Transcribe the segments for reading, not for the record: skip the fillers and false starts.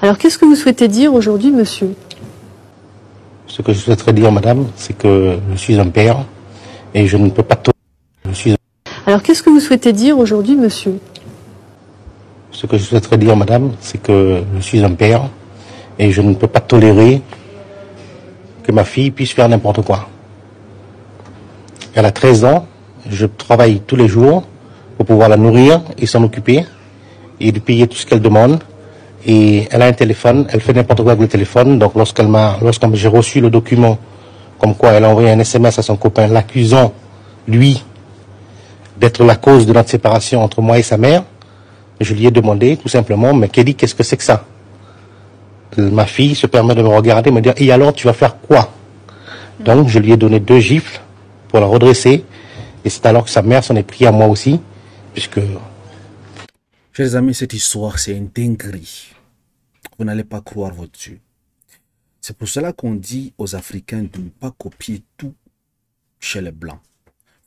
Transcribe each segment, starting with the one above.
Alors, qu'est-ce que vous souhaitez dire aujourd'hui, monsieur? Ce que je souhaiterais dire, madame, c'est que je suis un père et je ne peux pas tolérer. Alors, qu'est-ce que vous souhaitez dire aujourd'hui, monsieur? Ce que je souhaiterais dire, madame, c'est que je suis un père et je ne peux pas tolérer que ma fille puisse faire n'importe quoi. Elle a 13 ans, je travaille tous les jours pour pouvoir la nourrir et s'en occuper et lui payer tout ce qu'elle demande. Et elle a un téléphone, elle fait n'importe quoi avec le téléphone. Donc lorsque j'ai reçu le document comme quoi elle a envoyé un SMS à son copain l'accusant, lui, d'être la cause de notre séparation entre moi et sa mère, je lui ai demandé tout simplement, mais Kelly, qu'est-ce que c'est que ça? Ma fille se permet de me regarder, me dire, et alors tu vas faire quoi? Donc je lui ai donné 2 gifles pour la redresser. Et c'est alors que sa mère s'en est pris à moi aussi, puisque... Chers amis, cette histoire, c'est une dinguerie. Vous n'allez pas croire votre yeux. C'est pour cela qu'on dit aux Africains de ne pas copier tout chez les Blancs.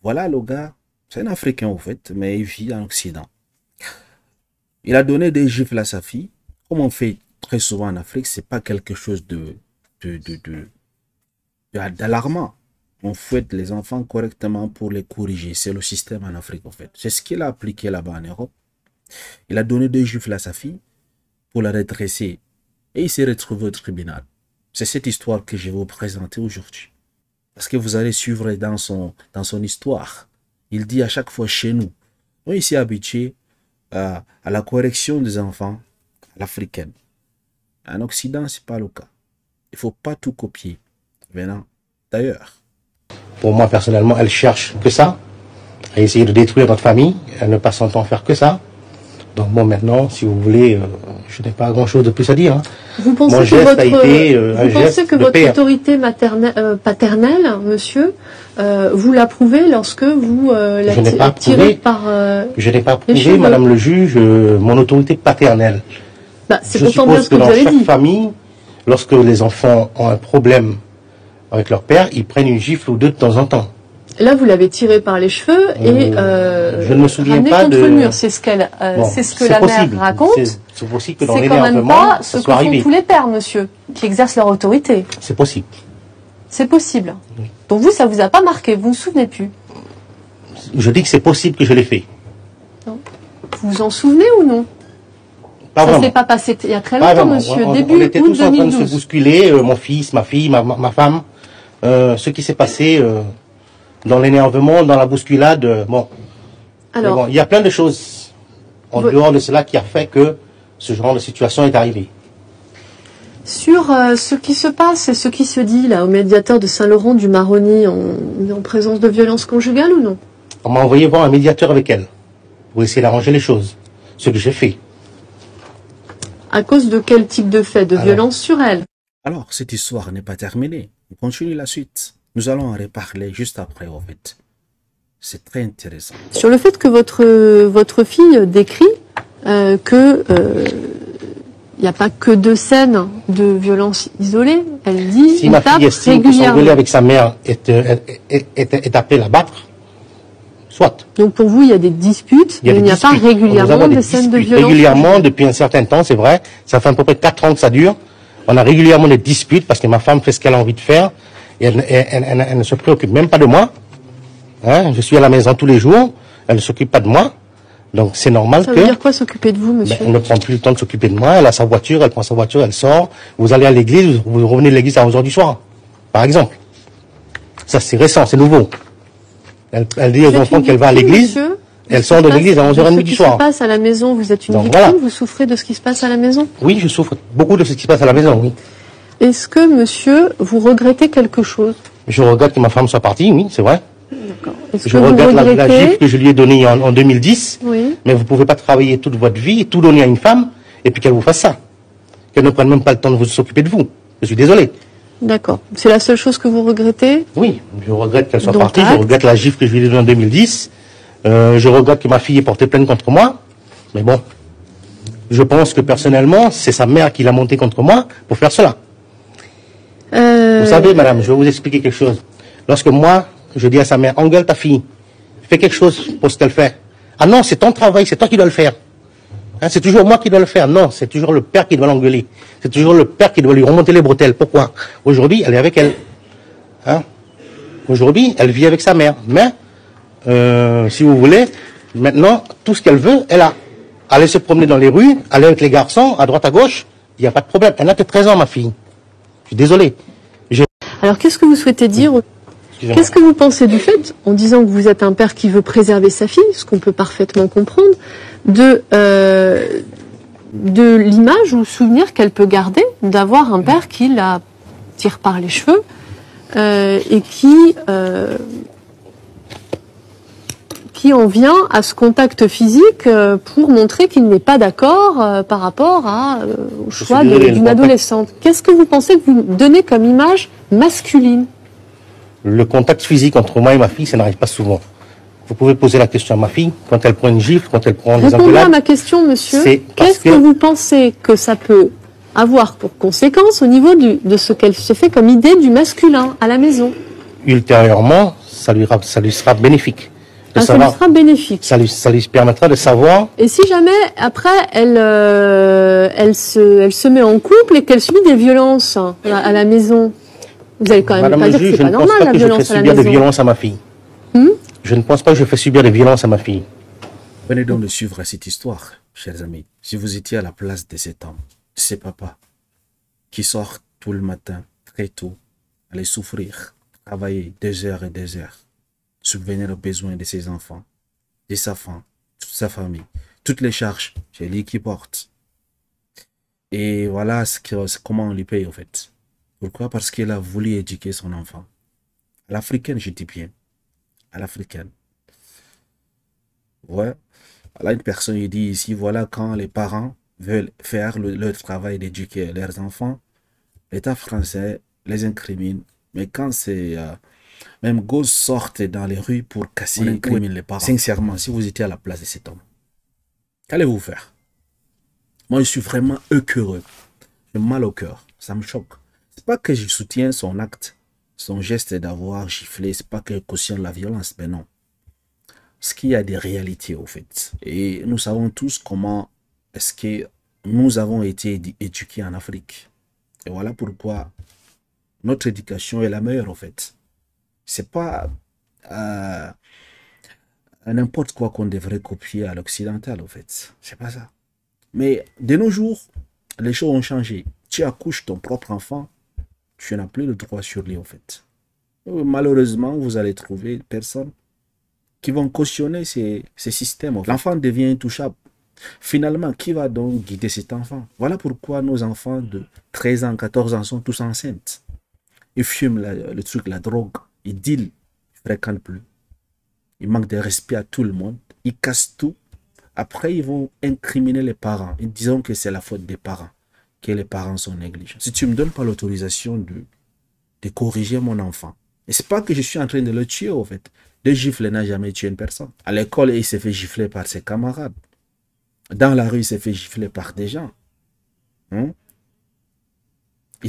Voilà le gars, c'est un Africain au fait, mais il vit en Occident. Il a donné des gifles à sa fille. Comme on fait très souvent en Afrique, c'est pas quelque chose d'alarmant. On fouette les enfants correctement pour les corriger. C'est le système en Afrique en fait. C'est ce qu'il a appliqué là-bas en Europe. Il a donné 2 gifles à sa fille pour la redresser. Et il s'est retrouvé au tribunal. C'est cette histoire que je vais vous présenter aujourd'hui. Parce que vous allez suivre dans son histoire. Il dit à chaque fois chez nous. On est ici habitué à la correction des enfants à l'africaine. En Occident, ce n'est pas le cas. Il ne faut pas tout copier venant d'ailleurs. Pour moi, personnellement, elle cherche que ça. À essayer de détruire notre famille. Elle ne passe son temps à faire que ça. Donc bon, maintenant, si vous voulez, je n'ai pas grand-chose de plus à dire. Hein. Vous pensez Mon geste a été un geste de votre père. autorité paternelle, monsieur, vous l'approuvez lorsque vous la tirez par Je n'ai pas les prouvé, cheveux. madame le juge, mon autorité paternelle. Bah, c'est Je pourtant bien suppose ce que que vous dans avez chaque dit. famille, lorsque les enfants ont un problème avec leur père, ils prennent une gifle ou 2 de temps en temps. Là, vous l'avez tiré par les cheveux et je ne me souviens ramené pas contre de... le mur. C'est ce qu'elle, Bon, c'est ce que la mère possible. raconte. C'est possible que dans C'est quand même l'énervement, pas ça ce soit que font arrivé. tous les pères, monsieur, qui exercent leur autorité. C'est possible. C'est possible. Oui. Donc vous, ça vous a pas marqué, vous vous souvenez plus. Je dis que c'est possible que je l'ai fait. Non. Vous vous en souvenez ou non? Pas Ça vraiment. s'est pas passé il y a très Pas longtemps, vraiment. monsieur. On Début était août tous en train de se 2012. bousculer, mon fils, ma fille, ma femme. Ce qui s'est passé dans l'énervement, dans la bousculade, bon. Alors, Mais bon, il y a plein de choses en dehors de cela qui a fait que ce genre de situation est arrivé. sur ce qui se passe et ce qui se dit là au médiateur de Saint-Laurent du Maroni en présence de violence conjugale ou non? On m'a envoyé voir un médiateur avec elle pour essayer d'arranger les choses. Ce que j'ai fait. À cause de quel type de fait? De violence sur elle? Alors, cette histoire n'est pas terminée. On continue la suite. Nous allons en reparler juste après, en fait. C'est très intéressant. Sur le fait que votre fille décrit que il n'y a pas que 2 scènes de violence isolées. Elle dit Si ma fille estime que s'engueuler avec sa mère est appelé la battre, soit. Donc pour vous, il y a des disputes, mais il n'y a pas régulièrement des scènes de violence. Régulièrement, depuis un certain temps, c'est vrai. Ça fait à peu près 4 ans que ça dure. On a régulièrement des disputes parce que ma femme fait ce qu'elle a envie de faire. Et elle ne se préoccupe même pas de moi. Hein, je suis à la maison tous les jours. Elle ne s'occupe pas de moi. Donc c'est normal Ça que... veut dire quoi s'occuper de vous, monsieur? Elle ne prend plus le temps de s'occuper de moi. Elle a sa voiture, elle prend sa voiture, elle sort. Vous allez à l'église, vous revenez de l'église à 11h du soir, par exemple. Ça c'est récent, c'est nouveau. Elle dit aux enfants qu'elle va à l'église. Elle sort de l'église à 11h30 du soir. Ce qui se passe à la maison, vous êtes une Donc, victime, voilà. vous souffrez de ce qui se passe à la maison? Oui, je souffre beaucoup de ce qui se passe à la maison, oui. Est-ce que, monsieur, vous regrettez quelque chose? Je regrette que ma femme soit partie, oui, c'est vrai. D'accord. Est-ce Je que vous regrette la regrettez... gifle que je lui ai donnée en 2010. Oui. Mais vous ne pouvez pas travailler toute votre vie et tout donner à une femme et puis qu'elle vous fasse ça. Qu'elle ne prenne même pas le temps de s'occuper de vous. Je suis désolé. D'accord. C'est la seule chose que vous regrettez? Oui, je regrette qu'elle soit Donc, partie. Je regrette la gifle que je lui ai donnée en 2010. Je regrette que ma fille ait porté plainte contre moi. Mais bon, je pense que personnellement, c'est sa mère qui l'a montée contre moi pour faire cela. Vous savez, madame, je vais vous expliquer quelque chose. Lorsque moi, je dis à sa mère, engueule ta fille, fais quelque chose pour ce qu'elle fait. Ah non, c'est ton travail, c'est toi qui dois le faire. Hein, c'est toujours moi qui dois le faire. Non, c'est toujours le père qui doit l'engueuler. C'est toujours le père qui doit lui remonter les bretelles. Pourquoi? Aujourd'hui, elle est avec elle. Hein? Aujourd'hui, elle vit avec sa mère. Mais, si vous voulez, maintenant, tout ce qu'elle veut, elle a. Aller se promener dans les rues, aller avec les garçons, à droite, à gauche, il n'y a pas de problème. Elle n'a que 13 ans, ma fille. Je suis désolé. Alors, qu'est-ce que vous souhaitez dire? Qu'est-ce que vous pensez du fait, en disant que vous êtes un père qui veut préserver sa fille, ce qu'on peut parfaitement comprendre, de l'image ou souvenir qu'elle peut garder d'avoir un père qui la tire par les cheveux et qui en vient à ce contact physique pour montrer qu'il n'est pas d'accord par rapport au choix d'une adolescente. Qu'est-ce que vous pensez que vous donnez comme image masculine? Le contact physique entre moi et ma fille, ça n'arrive pas souvent. Vous pouvez poser la question à ma fille, quand elle prend une gifle, quand elle prend des engueulades. Répondez à ma question, monsieur. Qu'est-ce que vous pensez que ça peut avoir pour conséquence au niveau de ce qu'elle se fait comme idée du masculin à la maison? Ultérieurement, ça lui sera bénéfique. Ça lui sera bénéfique. Ça lui permettra de savoir. Et si jamais, après, elle se met en couple et qu'elle subit des violences à la maison, vous allez quand même Madame pas dire que c'est pas normal, la violence à la maison. Je ne pense pas que je fais subir des violences à ma fille. Je ne pense pas que je fais subir des violences à ma fille. Venez donc de suivre cette histoire, chers amis. Si vous étiez à la place de cet homme, de ces papas, qui sortent tout le matin, très tôt, aller souffrir, travailler 2 heures et 2 heures, subvenir aux besoins de ses enfants, de sa femme, toute sa famille, toutes les charges, c'est lui qui porte. Et voilà comment on lui paye, en fait. Pourquoi? Parce qu'il a voulu éduquer son enfant. À l'africaine, je dis bien. À l'africaine. Ouais. Là, une personne, il dit ici, voilà, quand les parents veulent faire leur travail d'éduquer leurs enfants, l'État français les incrimine. Mais quand c'est... même gosses sortent dans les rues pour casser, on incrimine les parents. Sincèrement, si vous étiez à la place de cet homme, qu'allez-vous faire? Moi, je suis vraiment écœureux. J'ai mal au cœur. Ça me choque. C'est pas que je soutiens son acte, son geste d'avoir giflé. C'est pas que je cautionne la violence, mais non. Parce qu'il y a des réalités, au fait. Et nous savons tous comment est-ce que nous avons été éduqués en Afrique. Et voilà pourquoi notre éducation est la meilleure, au fait. C'est pas n'importe quoi qu'on devrait copier à l'occidental, au fait. C'est pas ça. Mais de nos jours, les choses ont changé. Tu accouches ton propre enfant, tu n'as plus le droit sur lui, en fait. Malheureusement, vous allez trouver personne qui vont cautionner ces systèmes. L'enfant devient intouchable. Finalement, qui va donc guider cet enfant? Voilà pourquoi nos enfants de 13 ans, 14 ans sont tous enceintes. Ils fument le truc, la drogue. Ils dealent, ils ne fréquentent plus. Ils manquent de respect à tout le monde. Ils cassent tout. Après, ils vont incriminer les parents. Ils disent que c'est la faute des parents, que les parents sont négligents. Si tu ne me donnes pas l'autorisation de corriger mon enfant, et c'est pas que je suis en train de le tuer, au fait. De gifler n'a jamais tué une personne. À l'école, il s'est fait gifler par ses camarades. Dans la rue, il s'est fait gifler par des gens. Il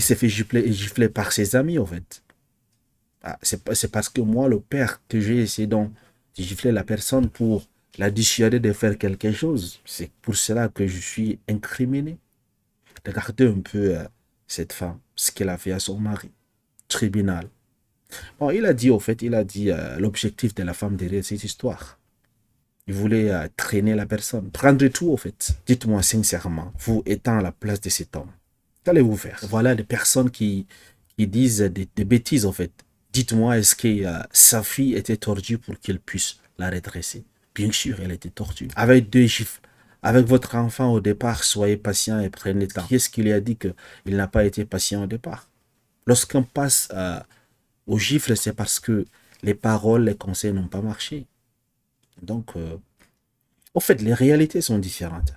s'est fait gifler par ses amis, en fait. C'est parce que moi, le père, que j'ai essayé donc de gifler la personne pour la dissuader de faire quelque chose. C'est pour cela que je suis incriminé. Regardez un peu cette femme, ce qu'elle a fait à son mari. Tribunal. Bon, il a dit, au fait, l'objectif de la femme derrière cette histoire. Il voulait traîner la personne. Prendre tout, au fait. Dites-moi sincèrement, vous étant à la place de cet homme, qu'allez-vous faire? Voilà des personnes qui disent des bêtises, en fait. Dites-moi, est-ce que sa fille était tordue pour qu'il puisse la redresser? Bien sûr, elle était tordue. Avec 2 gifles. Avec votre enfant au départ, soyez patient et prenez le temps. Qui est-ce qui lui a dit qu'il n'a pas été patient au départ? Lorsqu'on passe au gifle, c'est parce que les paroles, les conseils n'ont pas marché. Donc, au fait, les réalités sont différentes.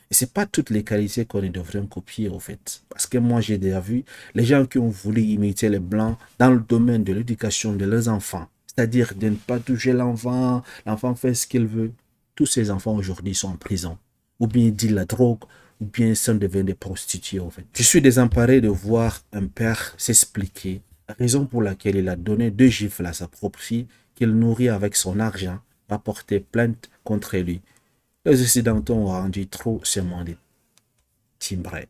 Et ce n'est pas toutes les qualités qu'on devrait copier, au fait. Parce que moi, j'ai déjà vu les gens qui ont voulu imiter les Blancs dans le domaine de l'éducation de leurs enfants. C'est-à-dire de ne pas toucher l'enfant, l'enfant fait ce qu'il veut. Tous ces enfants aujourd'hui sont en prison. Ou bien ils disent la drogue, ou bien ils sont devenus des prostituées, au fait. Je suis désemparé de voir un père s'expliquer la raison pour laquelle il a donné 2 gifles à sa propre fille, qu'il nourrit avec son argent, va porter plainte contre lui. Les Occidentaux ont rendu trop ce monde timbré.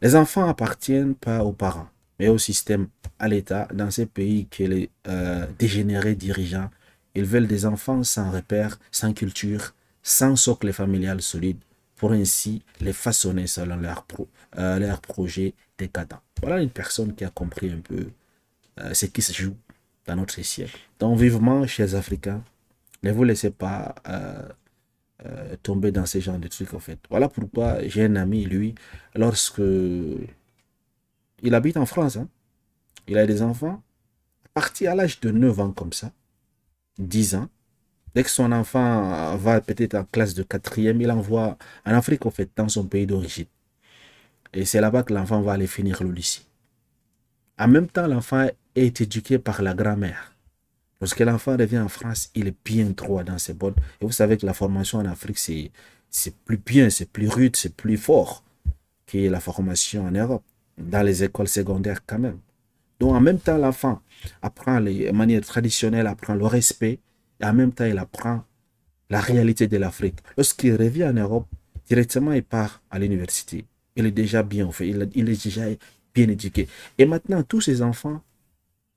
Les enfants appartiennent pas aux parents, mais au système, à l'État. Dans ces pays que les dégénérés dirigeants, ils veulent des enfants sans repères, sans culture, sans socle familial solide, pour ainsi les façonner selon leur projet décadent. Voilà une personne qui a compris un peu ce qui se joue dans notre siècle. Donc vivement, chers Africains, ne vous laissez pas tomber dans ce genre de trucs en fait. Voilà pourquoi j'ai un ami, lui, lorsque il habite en France, hein, il a des enfants, parti à l'âge de 9 ans comme ça, 10 ans, dès que son enfant va peut-être en classe de quatrième, il envoie en Afrique en fait, dans son pays d'origine. Et c'est là-bas que l'enfant va aller finir le lycée. En même temps, l'enfant est éduqué par la grand-mère. Lorsque l'enfant revient en France, il est bien droit dans ses bottes. Et vous savez que la formation en Afrique, c'est plus bien, c'est plus rude, c'est plus fort que la formation en Europe, dans les écoles secondaires quand même. Donc en même temps, l'enfant apprend les manières traditionnelles, apprend le respect, et en même temps, il apprend la réalité de l'Afrique. Lorsqu'il revient en Europe, directement, il part à l'université. Il est déjà bien fait, il est déjà bien éduqué. Et maintenant, tous ces enfants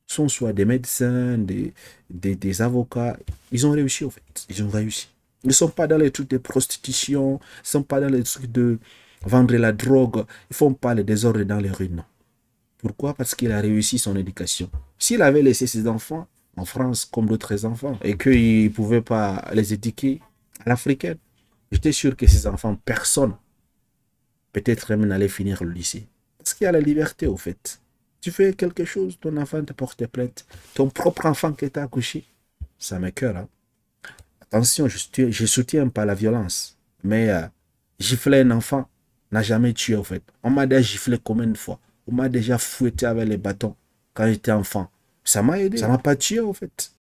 sont soit des médecins, des avocats. Ils ont réussi, en fait. Ils ont réussi. Ils ne sont pas dans les trucs de prostitution, ils ne sont pas dans les trucs de vendre la drogue. Ils ne font pas les désordres dans les rues, non. Pourquoi? Parce qu'il a réussi son éducation. S'il avait laissé ses enfants en France comme d'autres enfants et qu'il ne pouvait pas les éduquer à l'africaine, j'étais sûr que ces enfants, personne, peut-être même n'allait finir le lycée. Parce qu'il y a la liberté, au fait. Tu fais quelque chose, ton enfant te porte plainte. Ton propre enfant qui t'a accouché, ça m'écoeure. Hein? Attention, je soutiens pas la violence. Mais gifler un enfant n'a jamais tué, au fait. On m'a déjà giflé combien de fois? On m'a déjà fouetté avec les bâtons quand j'étais enfant. Ça m'a aidé. Ça m'a pas tué, au fait.